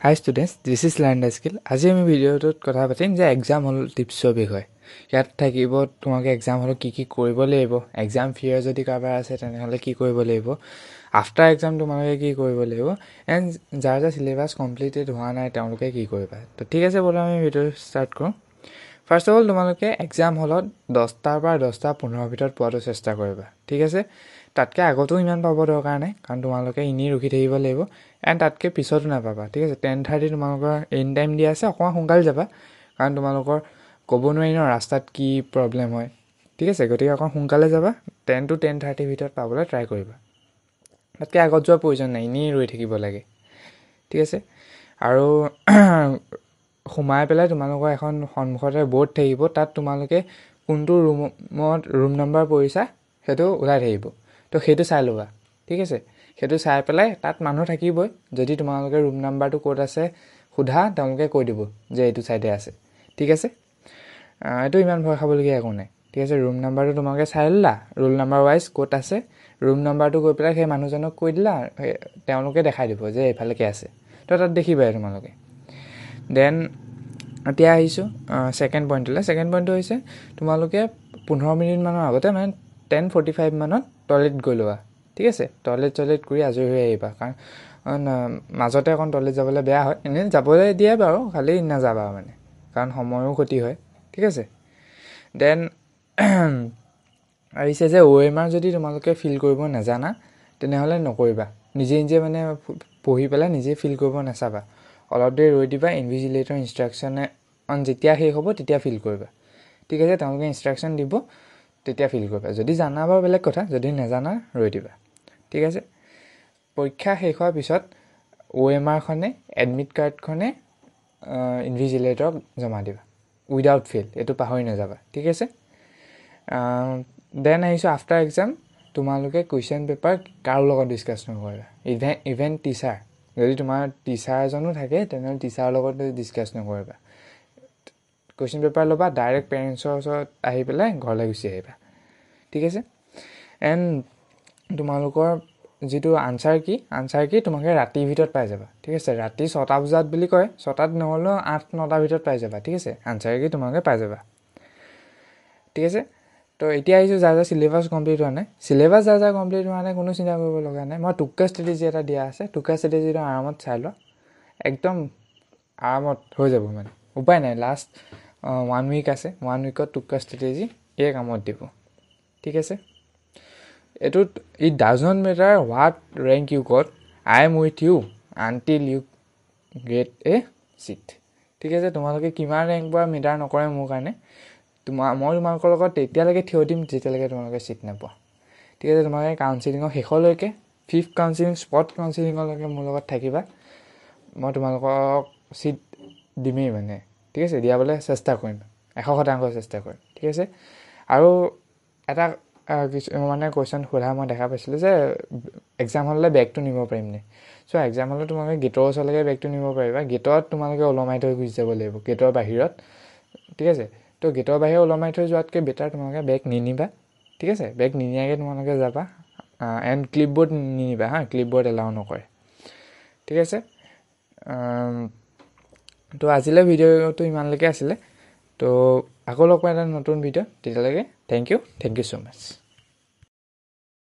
Hi students, this is Learn the Skill. আজি আমি ভিডিঅ'টোত কথা পাতিম যে এক্সাম হল টিপছৰ বিষয়ে। ইয়াত থাকিব তোমাক এক্সাম হল কি কৰিব লাগিব, এক্সাম ফিয়াৰ যদি কাৰোবাৰ আছে তেনেহ'লে কি কৰিব লাগিব, আফটাৰ এক্সাম তোমালোকে কি কৰিব লাগিব, এণ্ড যাৰ সিলেবাছ কমপ্লিটেড হোৱা নাই তেওঁলোকে কি কৰিবা। তো ঠিক আছে, ব'লা আমি ভিডিঅ' ষ্টাৰ্ট কৰোঁ। ফাৰ্ষ্ট অফ অল তোমালোকে এক্সাম হলত 10টাৰ পৰা 10:15 ভিতৰত পোৱাটো চেষ্টা কৰিবা। ঠিক আছে, তাতকৈ আগতো ইমান পাব দৰকাৰ নাই, কাৰণ তোমালোকে এনেই ৰখি থাকিব লাগিব, এণ্ড তাতকৈ পিছতো নাপাবা। ঠিক আছে, 10:30 তোমালোকৰ এনি টাইম দিয়া আছে, অকণমান সোনকালে যাবা, কাৰণ তোমালোকৰ ক'ব নোৱাৰি ন ৰাস্তাত কি প্ৰব্লেম হয়। ঠিক আছে, গতিকে অকণ সোনকালে যাবা, 10 to 10:30 ভিতৰত পাবলৈ ট্ৰাই কৰিবা। তাতকৈ আগত যোৱাৰ প্ৰয়োজন নাই, এনেই ৰৈ থাকিব লাগে। ঠিক আছে, আৰু সোমাই পেলাই তোমালোকৰ এখন সন্মুখতে বৰ্ড থাকিব, তাত তোমালোকে কোনটো ৰুম নাম্বাৰ পৰিছা সেইটো ওলাই থাকিব। তো সেইটো চাই ল'বা। ঠিক আছে, সেইটো চাই পেলাই তাত মানুহ থাকিবই, যদি তোমালোকে ৰুম নাম্বাৰটো ক'ত আছে সোধা তেওঁলোকে কৈ দিব যে এইটো চাইডে আছে। ঠিক আছে, এইটো ইমান ভয় খাবলগীয়া একো নাই। ঠিক আছে, ৰুম নাম্বাৰটো তোমালোকে চাই ল'লা, ৰোল নাম্বাৰ ৱাইজ ক'ত আছে, ৰুম নাম্বাৰটো গৈ পেলাই সেই মানুহজনক কৈ দিলা, তেওঁলোকে দেখাই দিব যে এইফালেকে আছে। তো তাত দেখিবাই তোমালোকে। দেন এতিয়া আহিছোঁ ছেকেণ্ড পইণ্টলৈ। ছেকেণ্ড পইণ্টটো হৈছে তোমালোকে 15 মিনিটমানৰ আগতে, মানে 10:45 মানত টয়লেট গৈ লোৱা। ঠিক আছে, টয়লেট কৰি আজৰি হৈ আহিবা, কাৰণ মাজতে অকণ টয়লেট যাবলৈ বেয়া হয়, এনেই যাবলৈ দিয়ে বাৰু, খালি নাযাবা মানে, কাৰণ সময়ো ক্ষতি হয়। ঠিক আছে, দেন আহিছে যে OMR যদি তোমালোকে ফিল কৰিব নাজানা তেনেহ'লে নকৰিবা। নিজে মানে পঢ়ি পেলাই নিজে ফিল কৰিব নাচাবা, অলপ দেৰি ৰৈ দিবা, ইনভিজিলেটৰ ইনষ্ট্ৰাকশ্যনে যেতিয়া শেষ হ'ব তেতিয়া ফিল কৰিবা। ঠিক আছে, তেওঁলোকে ইনষ্ট্ৰাকশ্যন দিব তেতিয়া ফিল কৰিবা। যদি জানা বাৰু বেলেগ কথা, যদি নাজানা ৰৈ দিবা। ঠিক আছে, পৰীক্ষা শেষ হোৱাৰ পিছত OMRখনে এডমিট কাৰ্ডখনে ইনভিজিলেটৰক জমা দিবা, উইদাউট ফেইল, এইটো পাহৰি নাযাবা। ঠিক আছে, দেন আহিছোঁ আফটাৰ এক্সাম। তোমালোকে কুৱেশ্যন পেপাৰ কাৰো লগত ডিছকাছ নকৰিবা, ইভেন টিচাৰ, যদি তোমাৰ টিচাৰ এজনো থাকে তেনেহ'লে টিচাৰৰ লগত ডিছকাছ নকৰিবা। কুৱেশ্যন পেপাৰ ল'বা, ডাইৰেক্ট পেৰেণ্টছৰ ওচৰত আহি পেলাই ঘৰলৈ গুচি আহিবা। ঠিক আছে, এণ্ড তোমালোকৰ যিটো আনচাৰ কি তোমালোকে ৰাতিৰ ভিতৰত পাই যাবা। ঠিক আছে, ৰাতি 6টা বজাত বুলি কয়, 6টাত নহ'লেও 8-9টাৰ ভিতৰত পাই যাবা। ঠিক আছে, আনচাৰ কি তোমালোকে পাই যাবা। ঠিক আছে, তো এতিয়া আহিছোঁ যাৰ চিলেবাছ কমপ্লিট হোৱা নাই। চিলেবাছ যাৰ কমপ্লিট হোৱা নাই কোনো চিন্তা কৰিব লগা নাই, মই টুক্কা ষ্ট্ৰেটেজি এটা দিয়া আছে, টুক্কা ষ্ট্ৰেটেজিটো আৰামত চাই লোৱা, একদম আৰামত হৈ যাব, মানে উপায় নাই। লাষ্ট 1 উইক আছে, 1 উইকত টুক্কা ষ্ট্ৰেটেজি এই কামত দিব। ঠিক আছে, এইটোত it doesn't matter what rank you got, I am with you until you get a seat. ঠিক আছে, তোমালোকে কিমান ৰেংক পোৱা মেটাৰ নকৰে মোৰ কাৰণে, মই তোমালোকৰ লগত তেতিয়ালৈকে থিয় দিম যেতিয়ালৈকে তোমালোকে চিট নাপোৱা। ঠিক আছে, তোমালোকে কাউন্সিলিঙৰ শেষলৈকে, 5th কাউন্সিলিং স্পট কাউন্সিলিঙলৈকে মোৰ লগত থাকিবা, মই তোমালোকক চিট দিমেই মানে। ঠিক আছে, দিয়াবলৈ চেষ্টা কৰিম, 100% চেষ্টা কৰিম। ঠিক আছে, আৰু এটা মানে কুৱেশ্যন সোধা মই দেখা পাইছিলোঁ যে এক্সাম হ'লে বেগটো নিব পাৰিম নে। চ' এক্সাম হ'লে তোমালোকে গেটৰ ওচৰলৈকে বেগটো নিব পাৰিবা, গেটত তোমালোকে ওলমাই থৈ গুচি যাব লাগিব, গেটৰ বাহিৰত। ঠিক আছে, তো গেটৰ বাহিৰত ওলমাই থৈ যোৱাতকৈ বেটাৰ তোমালোকে বেগ নিনিবা। ঠিক আছে, বেগ নিনিয়াকৈ তোমালোকে যাবা, এণ্ড ক্লিপবৰ্ড নিনিবা হা, ক্লিপবৰ্ড এলাউ নকৰে। ঠিক আছে, তো আজিলৈ ভিডিঅ'টো ইমানলৈকে আছিলে। তো আকৌ লগ পাম এটা নতুন ভিডিঅ', তেতিয়ালৈকে থেংক ইউ ছ' মাছ।